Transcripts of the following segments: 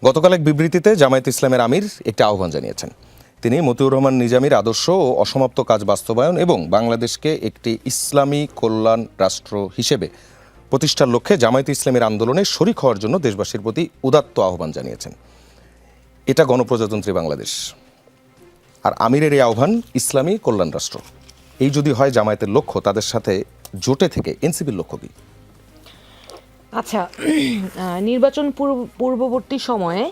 গতকাল এক বিবৃতিতে জামায়াত ইসলামের আমির একটি আহ্বান জানিয়েছেন। তিনি মতিউর রহমান নিজামীর আদর্শ ও অসমাপ্ত কাজ বাস্তবায়ন এবং বাংলাদেশকে একটি ইসলামী কল্যাণ রাষ্ট্র হিসেবে প্রতিষ্ঠার লক্ষ্যে জামায়াত ইসলামের আন্দোলনে শরিক হওয়ার জন্য দেশবাসীর প্রতি উদাত্ত আহ্বান জানিয়েছেন। এটা গণপ্রজাতন্ত্রী বাংলাদেশ, আর আমিরের এই আহ্বান ইসলামী কল্যাণ রাষ্ট্র। এই যদি হয় জামায়াতের লক্ষ্য, তাদের সাথে জোটে থেকে এনসিপির লক্ষ্য কী? আচ্ছা, নির্বাচন পূর্ববর্তী সময়ে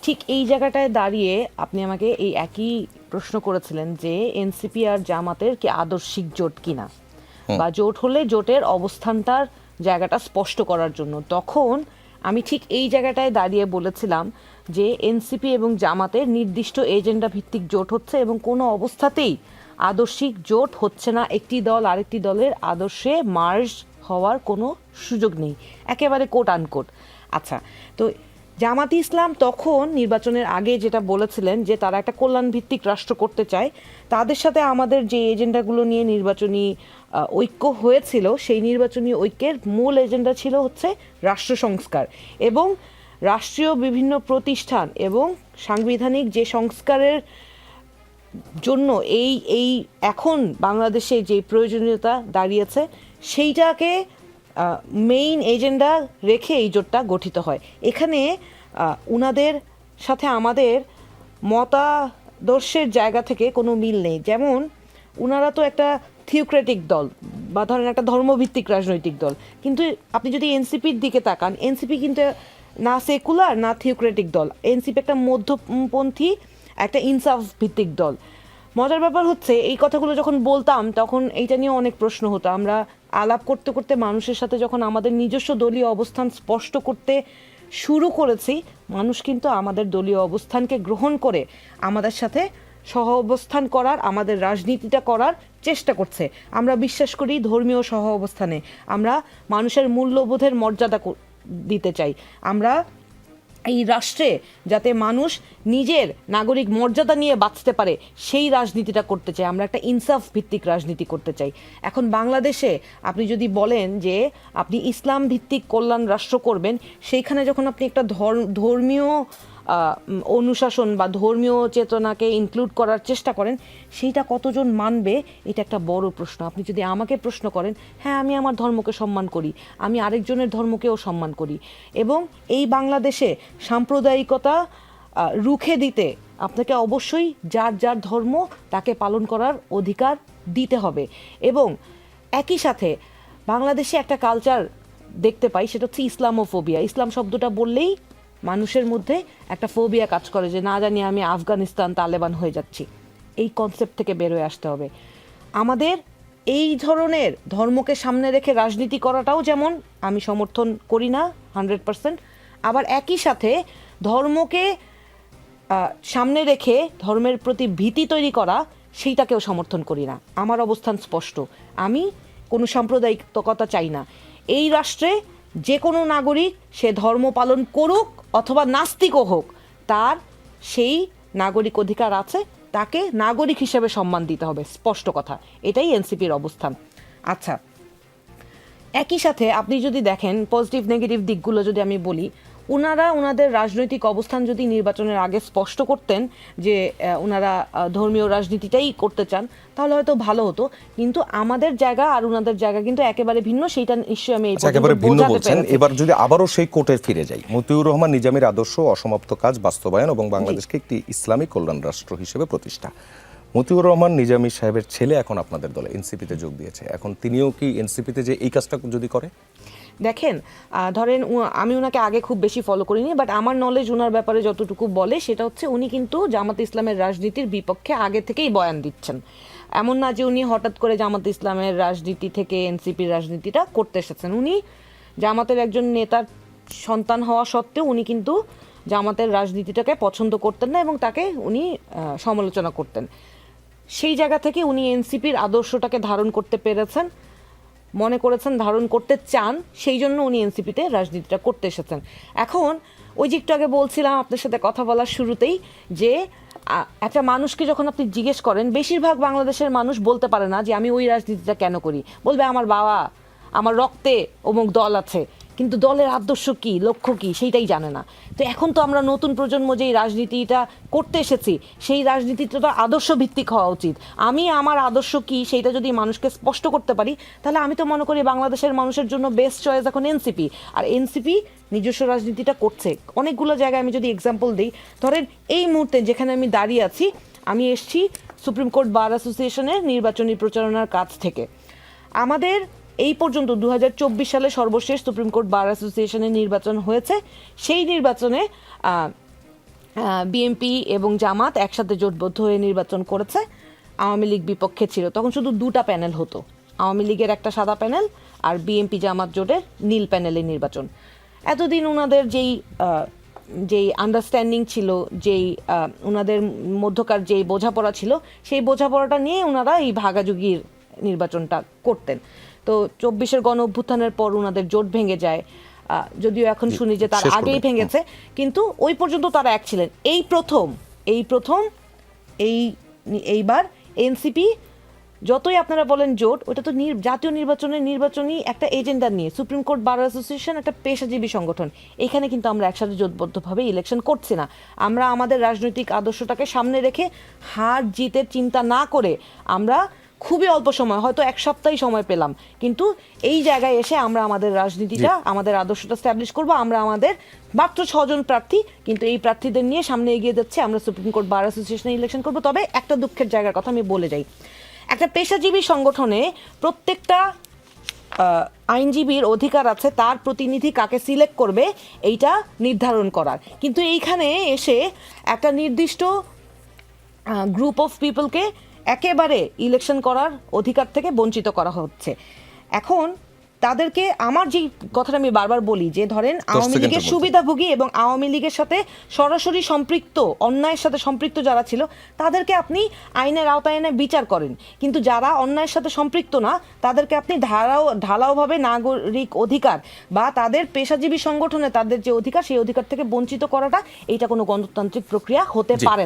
ঠিক এই জায়গাটায় দাঁড়িয়ে আপনি আমাকে এই একই প্রশ্ন করেছিলেন যে এনসিপি আর জামাতের কি আদর্শিক জোট কিনা, বা জোট হলে জোটের অবস্থানটার জায়গাটা স্পষ্ট করার জন্য। তখন আমি ঠিক এই জায়গাটায় দাঁড়িয়ে বলেছিলাম যে এনসিপি এবং জামাতের নির্দিষ্ট এজেন্ডা ভিত্তিক জোট হচ্ছে এবং কোনো অবস্থাতেই আদর্শিক জোট হচ্ছে না। একটি দল আরেকটি দলের আদর্শে মার্জ হওয়ার কোনো সুযোগ নেই, একেবারে কোট আনকোট। আচ্ছা, তো জামাতে ইসলাম তখন নির্বাচনের আগে যেটা বলেছিলেন যে তারা একটা কল্যাণ ভিত্তিক রাষ্ট্র করতে চায়, তাদের সাথে আমাদের যে এজেন্ডাগুলো নিয়ে নির্বাচনী ঐক্য হয়েছিল, সেই নির্বাচনী ঐক্যের মূল এজেন্ডা ছিল হচ্ছে রাষ্ট্র সংস্কার এবং রাষ্ট্রীয় বিভিন্ন প্রতিষ্ঠান এবং সাংবিধানিক যে সংস্কারের জন্য এই এখন বাংলাদেশে যে প্রয়োজনীয়তা দাঁড়িয়েছে সেইটাকে মেইন এজেন্ডা রেখে এই জোটটা গঠিত হয়। এখানে উনাদের সাথে আমাদের মতাদর্শের জায়গা থেকে কোনো মিল নেই। যেমন উনারা তো একটা থিওক্রেটিক দল বা ধরেন একটা ধর্মভিত্তিক রাজনৈতিক দল, কিন্তু আপনি যদি এনসিপির দিকে তাকান, এনসিপি কিন্তু না সেকুলার না থিওক্রেটিক দল। এনসিপি একটা মধ্যপন্থী, একটা ইনসাফ ভিত্তিক দল। মজার ব্যাপার হচ্ছে এই কথাগুলো যখন বলতাম তখন এইটা নিয়ে অনেক প্রশ্ন হতো। আমরা আলাপ করতে করতে মানুষের সাথে যখন আমাদের নিজস্ব দলীয় অবস্থান স্পষ্ট করতে শুরু করেছি, মানুষ কিন্তু আমাদের দলীয় অবস্থানকে গ্রহণ করে আমাদের সাথে সহ অবস্থান করার, আমাদের রাজনীতিটা করার চেষ্টা করছে। আমরা বিশ্বাস করি ধর্মীয় সহ অবস্থানে, আমরা মানুষের মূল্যবোধের মর্যাদা দিতে চাই। আমরা এই রাষ্ট্রে যাতে মানুষ নিজের নাগরিক মর্যাদা নিয়ে বাঁচতে পারে সেই রাজনীতিটা করতে চাই। আমরা একটা ইনসাফ ভিত্তিক রাজনীতি করতে চাই। এখন বাংলাদেশে আপনি যদি বলেন যে আপনি ইসলাম ভিত্তিক কল্যাণ রাষ্ট্র করবেন, সেইখানে যখন আপনি একটা ধর্মীয় অনুশাসন বা ধর্মীয় চেতনাকে ইনক্লুড করার চেষ্টা করেন, সেইটা কতজন মানবে, এটা একটা বড় প্রশ্ন। আপনি যদি আমাকে প্রশ্ন করেন, হ্যাঁ, আমি আমার ধর্মকে সম্মান করি, আমি আরেকজনের ধর্মকেও সম্মান করি, এবং এই বাংলাদেশে সাম্প্রদায়িকতা রুখে দিতে আপনাকে অবশ্যই যার যার ধর্ম তাকে পালন করার অধিকার দিতে হবে। এবং একই সাথে বাংলাদেশে একটা কালচার দেখতে পাই, সেটা হচ্ছে ইসলামোফোবিয়া। ইসলাম শব্দটা বললেই মানুষের মধ্যে একটা ফোবিয়া কাজ করে যে না জানি আমি আফগানিস্তান তালেবান হয়ে যাচ্ছি। এই কনসেপ্ট থেকে বেরোয় আসতে হবে। আমাদের এই ধরনের ধর্মকে সামনে রেখে রাজনীতি করাটাও যেমন আমি সমর্থন করি না 100%, আবার একই সাথে ধর্মকে সামনে রেখে ধর্মের প্রতি ভীতি তৈরি করা সেইটাকেও সমর্থন করি না। আমার অবস্থান স্পষ্ট, আমি কোনো সাম্প্রদায়িকতা চাই না। এই রাষ্ট্রে যে কোনো নাগরিক সে ধর্ম পালন করুক অথবা নাস্তিকও হোক, তার সেই নাগরিক অধিকার আছে, তাকে নাগরিক হিসেবে সম্মান দিতে হবে, স্পষ্ট কথা। এটাই এনসিপির অবস্থান। আচ্ছা, একই সাথে আপনি যদি দেখেন পজিটিভ নেগেটিভ দিকগুলো যদি আমি বলি, ওনারা ওনাদের রাজনৈতিক অবস্থান যদি নির্বাচনের আগে স্পষ্ট করতেন যে ওনারা ধর্মীয় রাজনীতিটাই করতে চান, তাহলে হয়তো ভালো হতো। কিন্তু আমাদের জায়গা আর ওনাদের জায়গা কিন্তু একেবারে ভিন্ন, সেইটা নিশ্চয়ই আমি একেবারে ভিন্ন বলছেন। এবার যদি আবারও সেই কোর্টে ফিরে যাই, মতিউর রহমান নিজামীর আদর্শ অসমাপ্ত কাজ বাস্তবায়ন এবং বাংলাদেশকে একটি ইসলামী কল্যাণ রাষ্ট্র হিসেবে প্রতিষ্ঠা। মতিউর রহমান নিজামী সাহেবের ছেলে এখন আপনাদের দলে এনসিপিতে যোগ দিয়েছে, এখন তিনিও কি এনসিপিতে যে এই কাজটা যদি করে? দেখেন, ধরেন আমি ওনাকে আগে খুব বেশি ফলো করিনি, বাট আমার নলেজ ওনার ব্যাপারে যতটুকু বলে সেটা হচ্ছে উনি কিন্তু জামাত ইসলামের রাজনীতির বিপক্ষে আগে থেকেই বয়ান দিচ্ছেন। এমন না যে উনি হঠাৎ করে জামাত ইসলামের রাজনীতি থেকে এনসিপির রাজনীতিটা করতে এসেছেন। উনি জামাতের একজন নেতার সন্তান হওয়া সত্ত্বেও উনি কিন্তু জামাতের রাজনীতিটাকে পছন্দ করতেন না এবং তাকে উনি সমালোচনা করতেন। সেই জায়গা থেকে উনি এনসিপির আদর্শটাকে ধারণ করতে পেরেছেন, মনে করেছেন ধারণ করতে চান, সেই জন্য উনি এনসিপিতে রাজনীতিটা করতে এসেছেন। এখন ওই যে একটু আগে বলছিলাম আপনার সাথে কথা বলার শুরুতেই যে একটা মানুষকে যখন আপনি জিজ্ঞেস করেন, বেশিরভাগ বাংলাদেশের মানুষ বলতে পারে না যে আমি ওই রাজনীতিটা কেন করি। বলবে আমার বাবা, আমার রক্তে অমুক দল আছে। কিন্তু দলের আদর্শ কি, লক্ষ্য কি, সেইটাই জানে না। তো এখন তো আমরা নতুন প্রজন্ম যেই রাজনীতিটা করতে এসেছি, সেই রাজনীতিটা আদর্শ ভিত্তিক হওয়া উচিত। আমি আমার আদর্শ কি সেইটা যদি মানুষকে স্পষ্ট করতে পারি, তাহলে আমি তো মনে করি বাংলাদেশের মানুষের জন্য বেস্ট চয়েস এখন এনসিপি। আর এনসিপি নিজস্ব রাজনীতিটা করছে অনেকগুলো জায়গায়। আমি যদি এক্সাম্পল দিই, ধরেন এই মুহূর্তে যেখানে আমি দাঁড়িয়ে আছি, আমি এসেছি সুপ্রিম কোর্ট বার অ্যাসোসিয়েশনের নির্বাচনী প্রচারণার কাছ থেকে। আমাদের এই পর্যন্ত 2024 সালে সর্বশেষ সুপ্রিম কোর্ট বার অ্যাসোসিয়েশনের নির্বাচন হয়েছে। সেই নির্বাচনে বিএনপি এবং জামাত একসাথে জোটবদ্ধ হয়ে নির্বাচন করেছে। আওয়ামী লীগ বিপক্ষে ছিল। তখন শুধু দুটা প্যানেল হতো, আওয়ামী লীগের একটা সাদা প্যানেল আর বিএনপি জামাত জোটের নীল প্যানেলের নির্বাচন। এতদিন ওনাদের যেই আন্ডারস্ট্যান্ডিং ছিল, যেই ওনাদের মধ্যকার যেই বোঝাপড়া ছিল, সেই বোঝাপড়াটা নিয়ে ওনারা এই ভাগাযোগির নির্বাচনটা করতেন। তো 24-এর গণ অভ্যুত্থানের পর ওনাদের জোট ভেঙে যায়। যদিও এখন শুনি যে তার আগেই ভেঙেছে, কিন্তু ওই পর্যন্ত তারা এক ছিলেন। এইবার এনসিপি, যতই আপনারা বলেন জোট, ওটা তো জাতীয় নির্বাচনী একটা এজেন্ডা নিয়ে। সুপ্রিম কোর্ট বার অ্যাসোসিয়েশন একটা পেশাজীবী সংগঠন, এখানে কিন্তু আমরা একসাথে জোটবদ্ধভাবে ইলেকশন করছি না। আমরা আমাদের রাজনৈতিক আদর্শটাকে সামনে রেখে হার জিতের চিন্তা না করে আমরা খুবই অল্প সময়, হয়তো এক সপ্তাহই সময় পেলাম, কিন্তু এই জায়গায় এসে আমরা আমাদের রাজনীতিটা, আমাদের আদর্শটা স্ট্যাবলিশ করবো। আমরা আমাদের মাত্র 6 জন প্রার্থী, কিন্তু এই প্রার্থীদের নিয়ে সামনে এগিয়ে যাচ্ছে। আমরা সুপ্রিম কোর্ট বার অ্যাসোসিয়েশনে ইলেকশন করবো। তবে একটা দুঃখের জায়গার কথা আমি বলে যাই, একটা পেশাজীবী সংগঠনে প্রত্যেকটা আইনজীবীর অধিকার আছে তার প্রতিনিধি কাকে সিলেক্ট করবে এইটা নির্ধারণ করার, কিন্তু এইখানে এসে একটা নির্দিষ্ট গ্রুপ অফ পিপলকে একেবারে ইলেকশন করার অধিকার থেকে বঞ্চিত করা হচ্ছে। এখন তাদেরকে, আমার যে কথাটা আমি বারবার বলি, যে ধরেন আওয়ামী লীগের সুবিধাভোগী এবং আওয়ামী লীগের সাথে সরাসরি সম্পৃক্ত, অন্যায়ের সাথে সম্পৃক্ত যারা ছিল, তাদেরকে আপনি আইনের আওতায় এনে বিচার করেন, কিন্তু যারা অন্যায়ের সাথে সম্পৃক্ত না, তাদেরকে আপনি ঢালাওভাবে নাগরিক অধিকার বা তাদের পেশাজীবী সংগঠনে তাদের যে অধিকার, সেই অধিকার থেকে বঞ্চিত করাটা, এইটা কোনো গণতান্ত্রিক প্রক্রিয়া হতে পারে না।